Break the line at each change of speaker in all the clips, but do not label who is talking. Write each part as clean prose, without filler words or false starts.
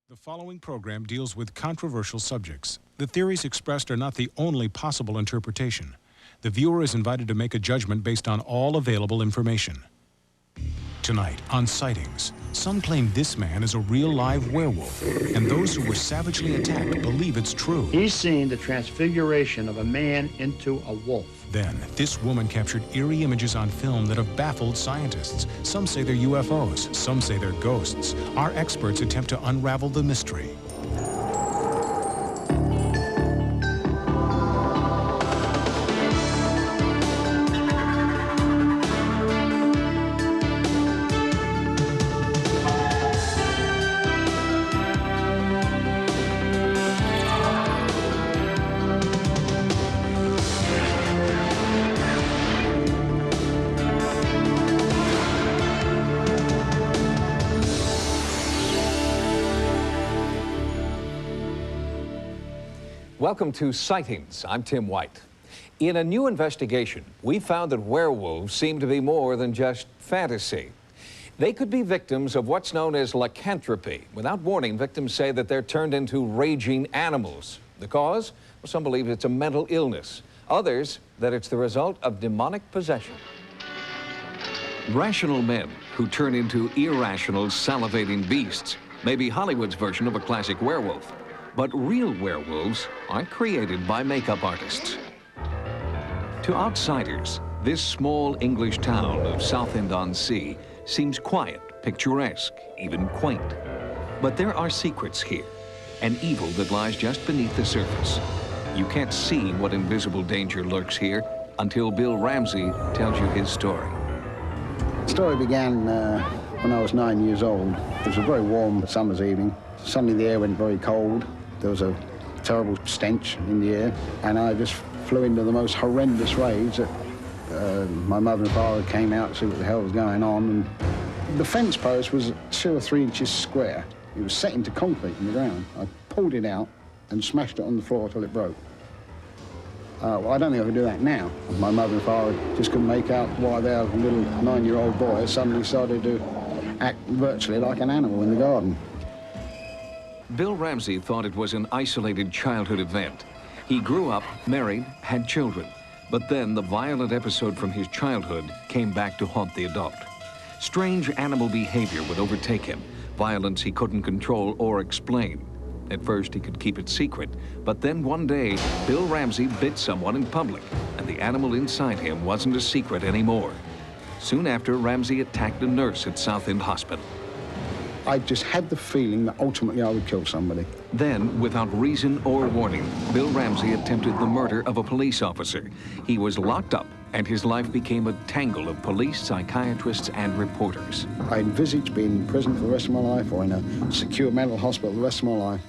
The following program deals with controversial subjects. The theories expressed are not the only possible interpretation. The viewer is invited to make a judgment based on all available information. Tonight on Sightings, some claim this man is a real live werewolf, and those who were savagely attacked believe it's true.
He's seen the transfiguration of a man into a wolf.
Then, this woman captured eerie images on film that have baffled scientists. Some say they're UFOs, some say they're ghosts. Our experts attempt to unravel the mystery.
Welcome to Sightings. I'm Tim White. In a new investigation, we found that werewolves seem to be more than just fantasy. They could be victims of what's known as lycanthropy. Without warning, victims say that they're turned into raging animals. The cause? Well, some believe it's a mental illness. Others, that it's the result of demonic possession. Rational men who turn into irrational, salivating beasts may be Hollywood's version of a classic werewolf. But real werewolves aren't created by makeup artists. To outsiders, this small English town of Southend-on-Sea seems quiet, picturesque, even quaint. But there are secrets here, an evil that lies just beneath the surface. You can't see what invisible danger lurks here until Bill Ramsey tells you his story.
The story began when I was 9 years old. It was a very warm summer's evening. Suddenly the air went very cold. There was a terrible stench in the air, and I just flew into the most horrendous rage that my mother and father came out to see what the hell was going on. And the fence post was 2 or 3 inches square. It was set into concrete in the ground. I pulled it out and smashed it on the floor till it broke. Well, I don't think I could do that now. My mother and father just couldn't make out why their little 9-year-old boy suddenly started to act virtually like an animal in the garden.
Bill Ramsey thought it was an isolated childhood event. He grew up, married, had children. But then the violent episode from his childhood came back to haunt the adult. Strange animal behavior would overtake him, violence he couldn't control or explain. At first, he could keep it secret, but then one day, Bill Ramsey bit someone in public, and the animal inside him wasn't a secret anymore. Soon after, Ramsey attacked a nurse at Southend Hospital.
I just had the feeling that ultimately I would kill somebody.
Then, without reason or warning, Bill Ramsey attempted the murder of a police officer. He was locked up, and his life became a tangle of police, psychiatrists, and reporters.
I envisaged being in prison for the rest of my life or in a secure mental hospital the rest of my life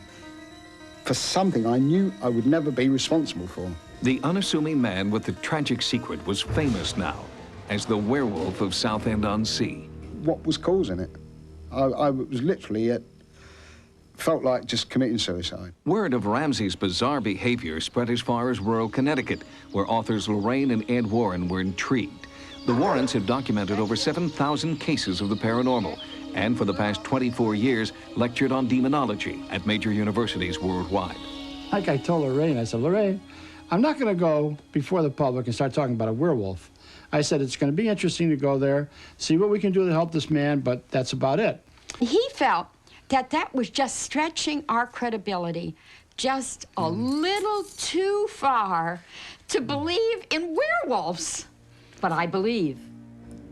for something I knew I would never be responsible for.
The unassuming man with the tragic secret was famous now as the Werewolf of Southend-on-Sea.
What was causing it? I was literally felt like just committing suicide.
Word of Ramsey's bizarre behavior spread as far as rural Connecticut, where authors Lorraine and Ed Warren were intrigued. The Warrens have documented over 7,000 cases of the paranormal, and for the past 24 years lectured on demonology at major universities worldwide.
Like I told Lorraine, I said, Lorraine, I'm not going to go before the public and start talking about a werewolf. I said, it's going to be interesting to go there, see what we can do to help this man, but that's about it.
He felt that that was just stretching our credibility just a little too far to believe in werewolves. But I believe.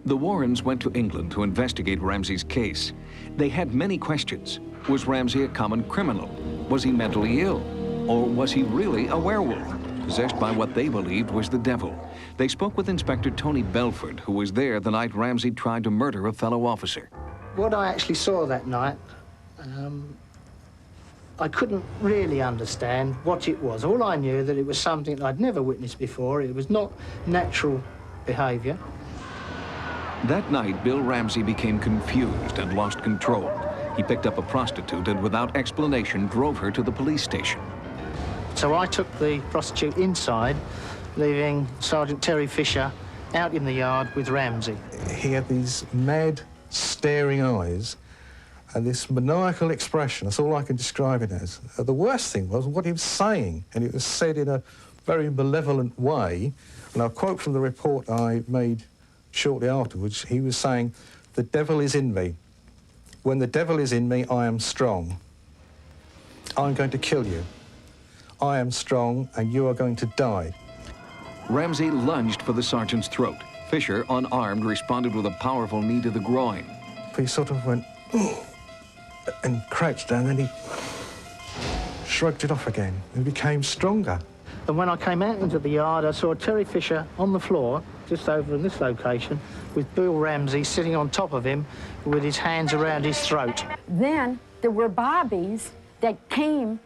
The Warrens went to England to investigate Ramsey's case. They had many questions. Was Ramsey a common criminal? Was he mentally ill? Or was he really a werewolf, possessed by what they believed was the devil? They spoke with Inspector Tony Belford, who was there the night Ramsey tried to murder a fellow officer.
What I actually saw that night, I couldn't really understand what it was. All I knew that it was something that I'd never witnessed before. It was not natural behavior.
That night, Bill Ramsey became confused and lost control. He picked up a prostitute and without explanation drove her to the police station.
So I took the prostitute inside, leaving Sergeant Terry Fisher out in the yard with Ramsey.
He had these mad, staring eyes, and this maniacal expression. That's all I can describe it as. The worst thing was what he was saying, and it was said in a very malevolent way. And I'll quote from the report I made shortly afterwards. He was saying, "The devil is in me. When the devil is in me, I am strong. I'm going to kill you. I am strong, and you are going to die."
Ramsey lunged for the sergeant's throat. Fisher, unarmed, responded with a powerful knee to the groin.
He sort of went, "Ooh," and crouched down, and he shrugged it off again and became stronger.
And when I came out into the yard, I saw Terry Fisher on the floor, just over in this location, with Bill Ramsey sitting on top of him with his hands around his throat.
Then there were bobbies that came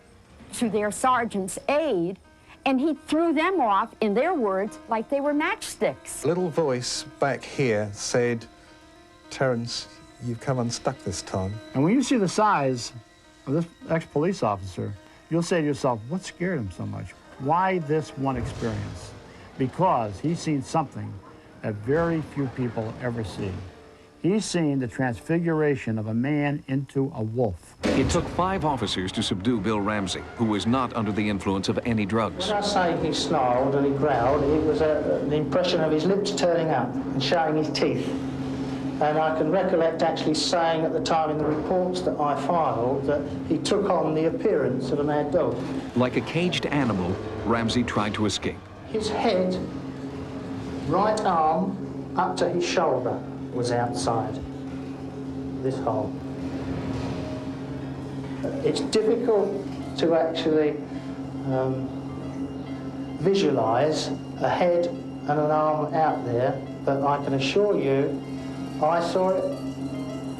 to their sergeant's aid, and he threw them off, in their words, like they were matchsticks.
A little voice back here said, "Terence, you've come unstuck this time."
And when you see the size of this ex-police officer, you'll say to yourself, what scared him so much? Why this one experience? Because he's seen something that very few people ever see. He's seen the transfiguration of a man into a wolf.
It took 5 officers to subdue Bill Ramsey, who was not under the influence of any drugs.
When I say he snarled and he growled, it was the impression of his lips turning up and showing his teeth. And I can recollect actually saying at the time in the reports that I filed that he took on the appearance of a mad dog.
Like a caged animal, Ramsey tried to escape.
His head, right arm, up to his shoulder was outside this hole. It's difficult to actually visualise a head and an arm out there, but I can assure you I saw it,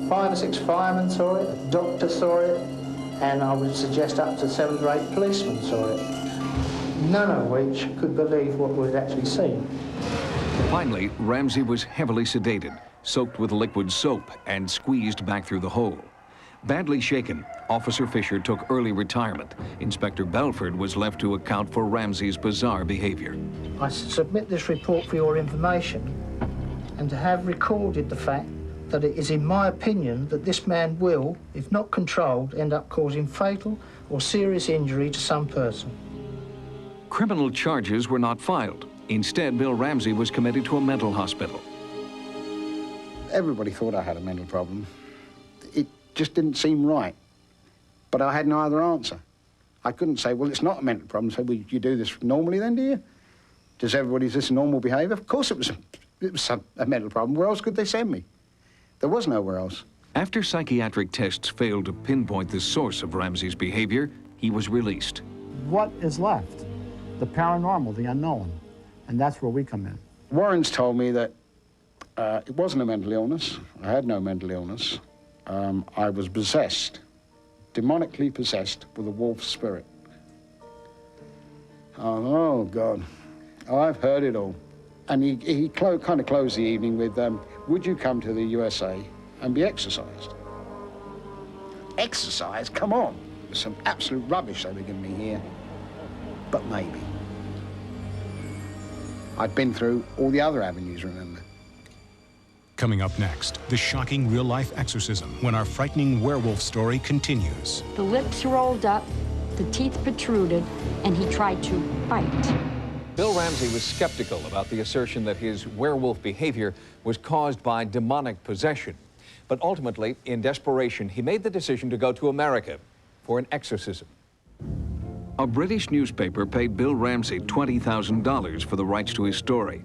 5 or 6 firemen saw it, a doctor saw it, and I would suggest up to 7 or 8 policemen saw it. None of which could believe what we'd actually seen.
Finally, Ramsey was heavily sedated, soaked with liquid soap, and squeezed back through the hole. Badly shaken, Officer Fisher took early retirement. Inspector Belford was left to account for Ramsey's bizarre behavior.
I submit this report for your information, and to have recorded the fact that it is in my opinion that this man will, if not controlled, end up causing fatal or serious injury to some person.
Criminal charges were not filed. Instead, Bill Ramsey was committed to a mental hospital.
Everybody thought I had a mental problem. It just didn't seem right. But I had no other answer. I couldn't say, well, it's not a mental problem. So, well, you do this normally then, do you? Does everybody, is this normal behaviour? Of course it was a mental problem. Where else could they send me? There was nowhere else.
After psychiatric tests failed to pinpoint the source of Ramsey's behavior, he was released.
What is left? The paranormal, the unknown. And that's where we come in.
Warren's told me that it wasn't a mental illness. I had no mental illness. I was possessed, demonically possessed with a wolf spirit. Oh, God. Oh, I've heard it all. And he kind of closed the evening with, would you come to the USA and be exercised? Exercise? Come on. There's some absolute rubbish they were giving me here. But maybe. I'd been through all the other avenues, remember?
Coming up next, the shocking real-life exorcism when our frightening werewolf story continues.
The lips rolled up, the teeth protruded, and he tried to bite.
Bill Ramsey was skeptical about the assertion that his werewolf behavior was caused by demonic possession. But ultimately, in desperation, he made the decision to go to America for an exorcism. A British newspaper paid Bill Ramsey $20,000 for the rights to his story.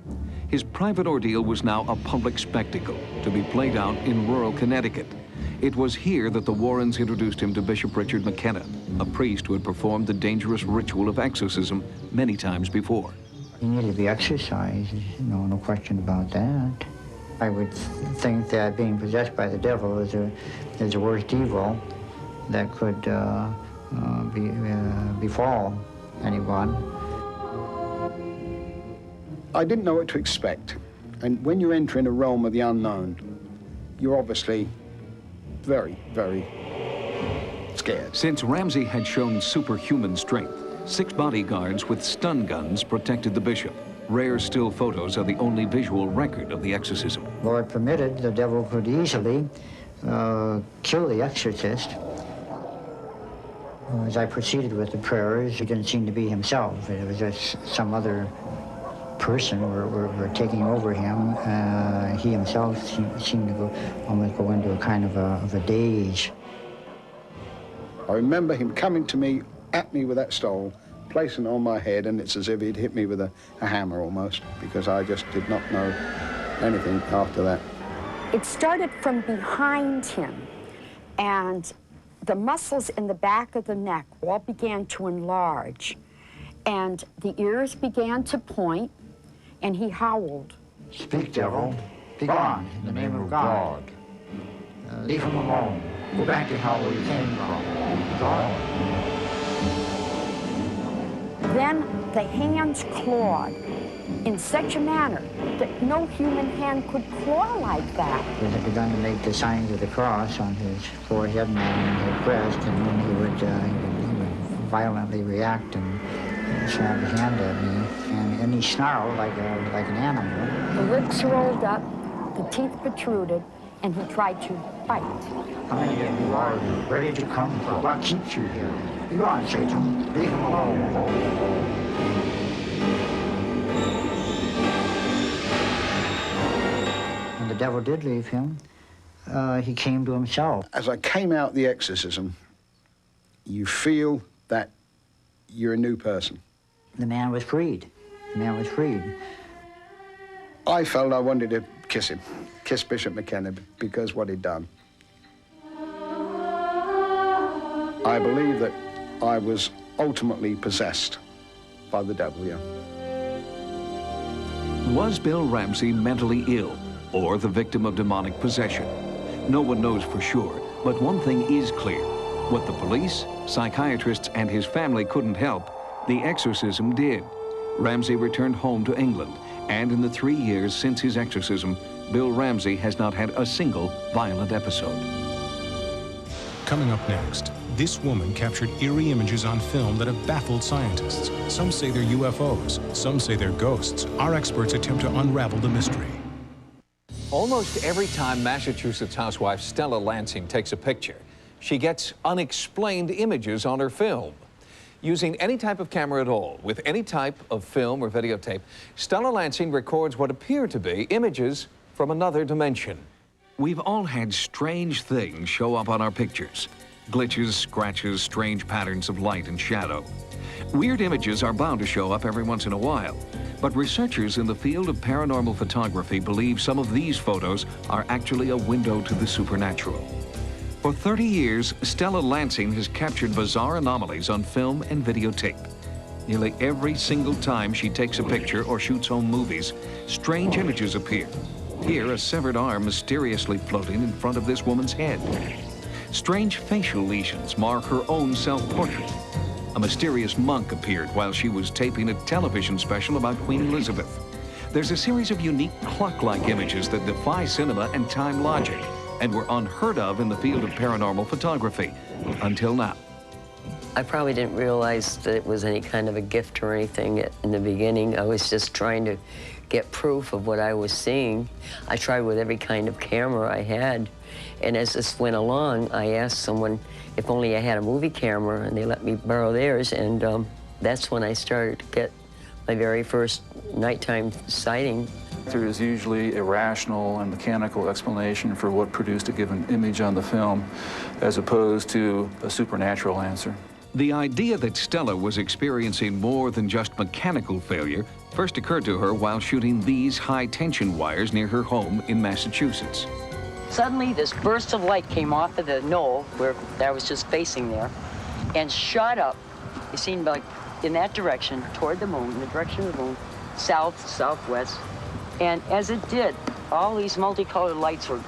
His private ordeal was now a public spectacle to be played out in rural Connecticut. It was here that the Warrens introduced him to Bishop Richard McKenna, a priest who had performed the dangerous ritual of exorcism many times before.
He needed to be exorcised, no question about that. I would think that being possessed by the devil is the worst evil that could befall anyone.
I didn't know what to expect. And when you're entering a realm of the unknown, you're obviously very, very scared.
Since Ramsey had shown superhuman strength, 6 bodyguards with stun guns protected the bishop. Rare still photos are the only visual record of the exorcism.
Lord permitted, the devil could easily kill the exorcist. As I proceeded with the prayers, it didn't seem to be himself. It was just some other person were taking over him. He himself seemed to almost go into a kind of a daze.
I remember him coming to me, at me with that stole, placing it on my head, and it's as if he'd hit me with a hammer almost, because I just did not know anything after that.
It started from behind him, and the muscles in the back of the neck all began to enlarge, and the ears began to point, and he howled.
Speak, devil. Be gone in the name of God. Leave him alone. Go back to how you came from. God.
Then the hands clawed in such a manner that no human hand could claw like that.
He had begun to make the signs of the cross on his forehead and on his breast, and then he would violently react and slap his hand at me, and he snarled like an animal.
The lips rolled up, the teeth protruded, and he tried to bite.
How many of you are ready to come for what keeps you here? Be gone, Satan. Leave him alone. When the devil did leave him, he came to himself.
As I came out the exorcism, you feel that you're a new person.
The man was freed. The man was freed.
I felt I wanted to kiss him, kiss Bishop McKenna, because what he'd done. I believe that I was ultimately possessed by the devil, yeah.
Was Bill Ramsey mentally ill or the victim of demonic possession? No one knows for sure, but one thing is clear. What the police, psychiatrists, and his family couldn't help, the exorcism did. Ramsey returned home to England, and in the 3 years since his exorcism, Bill Ramsey has not had a single violent episode.
Coming up next, this woman captured eerie images on film that have baffled scientists. Some say they're UFOs, some say they're ghosts. Our experts attempt to unravel the mystery.
Almost every time Massachusetts housewife Stella Lansing takes a picture, she gets unexplained images on her film. Using any type of camera at all, with any type of film or videotape, Stella Lansing records what appear to be images from another dimension.
We've all had strange things show up on our pictures. Glitches, scratches, strange patterns of light and shadow. Weird images are bound to show up every once in a while, but researchers in the field of paranormal photography believe some of these photos are actually a window to the supernatural. For 30 years, Stella Lansing has captured bizarre anomalies on film and videotape. Nearly every single time she takes a picture or shoots home movies, strange images appear. Here, a severed arm mysteriously floating in front of this woman's head. Strange facial lesions mark her own self-portrait. A mysterious monk appeared while she was taping a television special about Queen Elizabeth. There's a series of unique clock-like images that defy cinema and time logic, and were unheard of in the field of paranormal photography, until now.
I probably didn't realize that it was any kind of a gift or anything in the beginning. I was just trying to get proof of what I was seeing. I tried with every kind of camera I had, and as this went along, I asked someone if only I had a movie camera, and they let me borrow theirs, and that's when I started to get my very first nighttime sighting.
There is usually a rational and mechanical explanation for what produced a given image on the film, as opposed to a supernatural answer.
The idea that Stella was experiencing more than just mechanical failure first occurred to her while shooting these high-tension wires near her home in Massachusetts.
Suddenly, this burst of light came off of the knoll where I was just facing there and shot up. It seemed like in that direction, toward the moon, in the direction of the moon, south, southwest. And as it did, all these multicolored lights were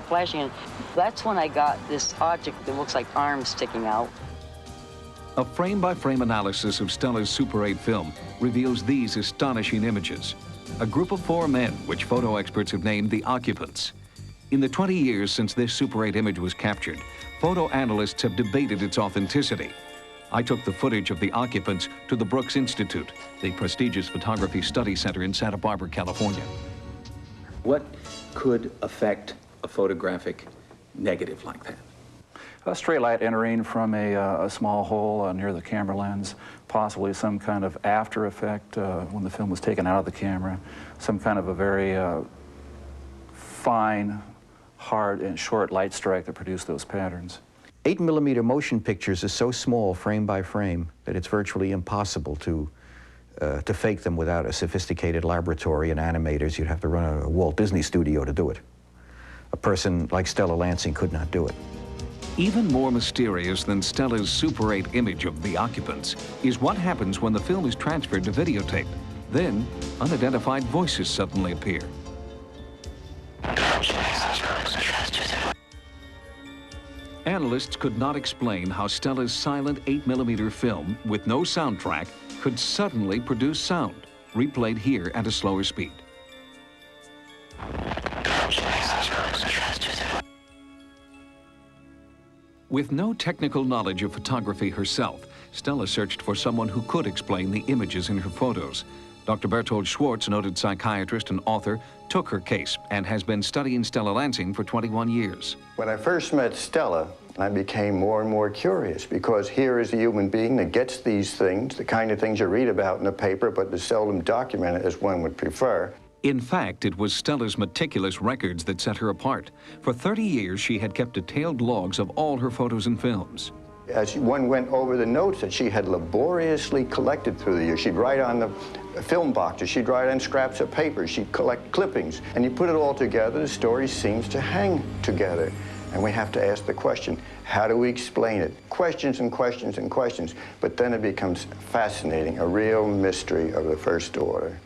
flashing, and that's when I got this object that looks like arms sticking out.
A frame-by-frame analysis of Stella's Super 8 film reveals these astonishing images. A group of 4 men, which photo experts have named the occupants. In the 20 years since this Super 8 image was captured, photo analysts have debated its authenticity. I took the footage of the occupants to the Brooks Institute, the prestigious photography study center in Santa Barbara, California.
What could affect a photographic
negative like that?
A stray light entering from a small hole near the camera lens, possibly some kind of after effect when the film was taken out of the camera, some kind of a very fine, hard, and short light strike that produced those patterns.
8mm motion pictures is so small, frame by frame, that it's virtually impossible to fake them without a sophisticated laboratory and animators. You'd have to run a Walt Disney studio to do it. A person like Stella Lansing could not do it.
Even more mysterious than Stella's Super 8 image of the occupants is what happens when the film is transferred to videotape. Then, unidentified voices suddenly appear. Analysts could not explain how Stella's silent 8mm film with no soundtrack could suddenly produce sound, replayed here at a slower speed. With no technical knowledge of photography herself, Stella searched for someone who could explain the images in her photos. Dr. Bertold Schwartz, noted psychiatrist and author, took her case and has been studying Stella Lansing for 21 years.
When I first met Stella, I became more and more curious, because here is a human being that gets these things, the kind of things you read about in the paper, but is seldom documented as one would prefer.
In fact, it was Stella's meticulous records that set her apart. For 30 years, she had kept detailed logs of all her photos and films.
As one went over the notes that she had laboriously collected through the years, she'd write on the film boxes, she'd write on scraps of paper, she'd collect clippings, and you put it all together, the story seems to hang together. And we have to ask the question, how do we explain it? Questions and questions and questions, but then it becomes fascinating, a real mystery of the first order.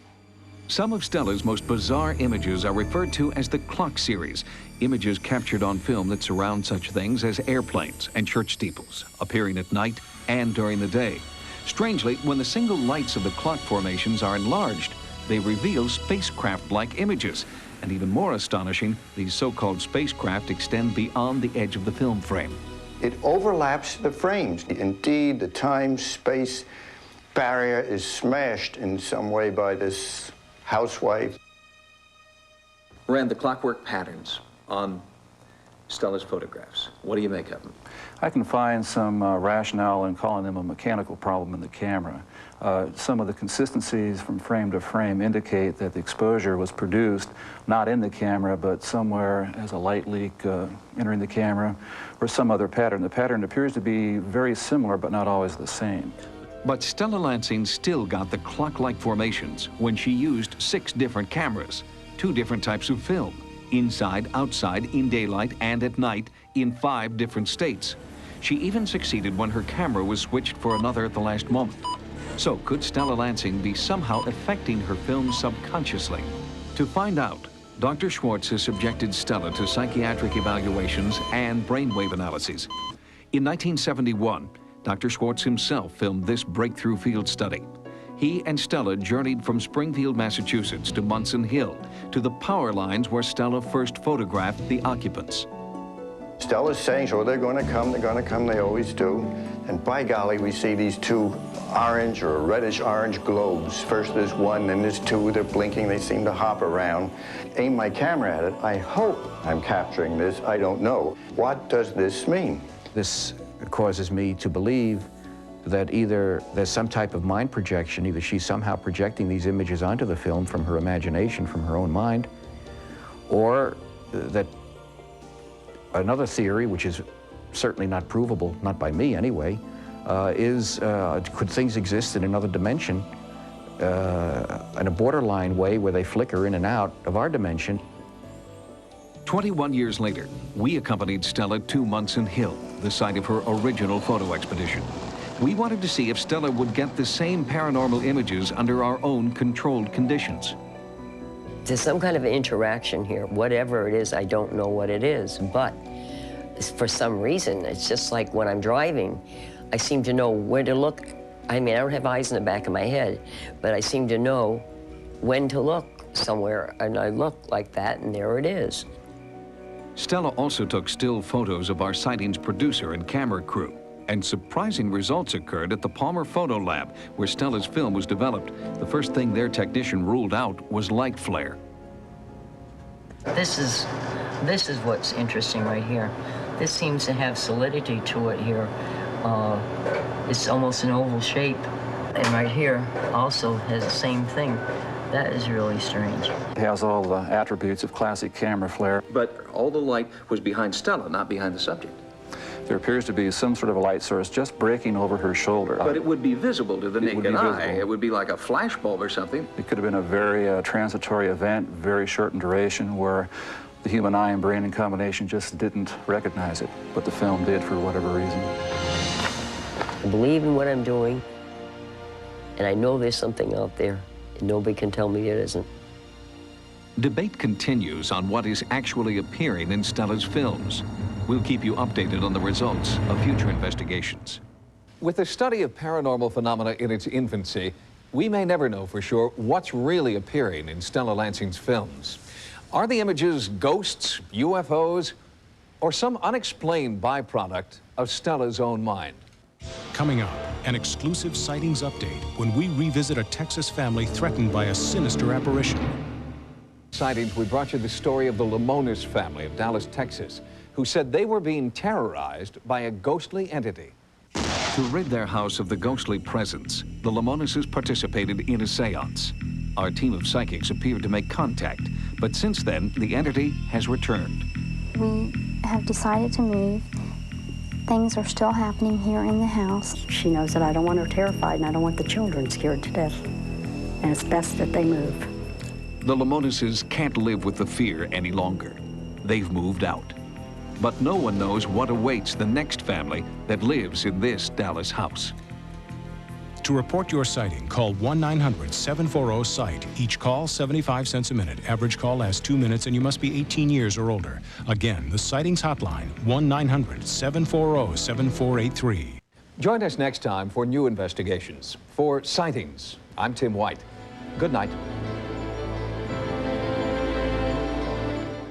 Some of Stella's most bizarre images are referred to as the clock series, images captured on film that surround such things as airplanes and church steeples, appearing at night and during the day. Strangely, when the single lights of the clock formations are enlarged, they reveal spacecraft-like images. And even more astonishing, these so-called spacecraft extend beyond the edge of the film frame.
It overlaps the frames. Indeed, the time-space barrier is smashed in some way by this housewife.
Rand, the clockwork patterns on Stella's photographs, what do you make of them?
I can find some rationale in calling them a mechanical problem in the camera. Some of the consistencies from frame to frame indicate that the exposure was produced not in the camera, but somewhere as a light leak entering the camera, or some other pattern. The pattern appears to be very similar, but not always the same.
But Stella Lansing still got the clock-like formations when she used 6 different cameras, 2 different types of film, inside, outside, in daylight, and at night, in 5 different states. She even succeeded when her camera was switched for another at the last moment. So could Stella Lansing be somehow affecting her film subconsciously? To find out, Dr. Schwartz has subjected Stella to psychiatric evaluations and brainwave analyses. In 1971, Dr. Schwartz himself filmed this breakthrough field study. He and Stella journeyed from Springfield, Massachusetts to Munson Hill, to the power lines where Stella first photographed the occupants.
Stella's saying, so they're going to come, they always do. And by golly, we see these 2 orange or reddish-orange globes. First there's 1, then there's 2, they're blinking, they seem to hop around. Aim my camera at it, I hope I'm capturing this, I don't know. What does this mean?
This causes me to believe that either there's some type of mind projection, either she's somehow projecting these images onto the film from her imagination, from her own mind, or that another theory, which is certainly not provable, not by me anyway, is could things exist in another dimension in a borderline way where they flicker in and out of our dimension?
21 years later, we accompanied Stella to Munson Hill, the site of her original photo expedition. We wanted to see if Stella would get the same paranormal images under our own controlled conditions.
There's some kind of interaction here. Whatever it is, I don't know what it is, but for some reason, it's just like when I'm driving, I seem to know where to look. I mean, I don't have eyes in the back of my head, but I seem to know when to look somewhere, and I look like that, and there it is.
Stella also took still photos of our Sightings producer and camera crew, and surprising results occurred at the Palmer Photo Lab, where Stella's film was developed. The first thing their technician ruled out was light flare.
This is This is what's interesting right here. This seems to have solidity to it here. It's almost an oval shape. And right here also has the same thing. That is really strange.
It has all the attributes of classic camera flare.
But all the light was behind Stella, not behind the subject.
There appears to be some sort of a light source just breaking over her shoulder.
But it would be visible to the naked eye.
Visible.
It would be like a flash bulb or something.
It could have been a very transitory event, very short in duration, where the human eye and brain in combination just didn't recognize it, but the film did for whatever reason.
I believe in what I'm doing, and I know there's something out there, and nobody can tell me it isn't.
Debate continues on what is actually appearing in Stella's films. We'll keep you updated on the results of future investigations.
With the study of paranormal phenomena in its infancy, we may never know for sure what's really appearing in Stella Lansing's films. Are the images ghosts, UFOs, or some unexplained byproduct of Stella's own mind?
Coming up, an exclusive sightings update when we revisit a Texas family threatened by a sinister apparition.
Sightings, we brought you the story of the Lamonis family of Dallas, Texas, who said they were being terrorized by a ghostly entity.
To rid their house of the ghostly presence, the Lamonises participated in a seance. Our team of psychics appeared to make contact, but since then, the entity has returned.
We have decided to move. Things are still happening here in the house.
She knows that I don't want her terrified, and I don't want the children scared to death. And it's best that they move.
The Lamonises can't live with the fear any longer. They've moved out. But no one knows what awaits the next family that lives in this Dallas house.
To report your sighting, call 1-900-740-SIGHT. Each call, 75 cents a minute. Average call lasts 2 minutes, and you must be 18 years or older. Again, the Sightings hotline, 1-900-740-7483.
Join us next time for new investigations. For Sightings, I'm Tim White. Good night.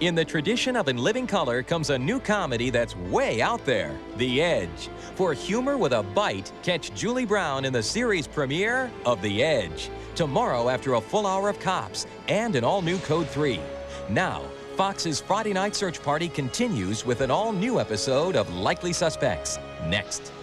In the tradition of In Living Color comes a new comedy that's way out there, The Edge. For humor with a bite, catch Julie Brown in the series premiere of The Edge, tomorrow after a full hour of Cops and an all-new Code 3. Now, Fox's Friday night search party continues with an all-new episode of Likely Suspects, next.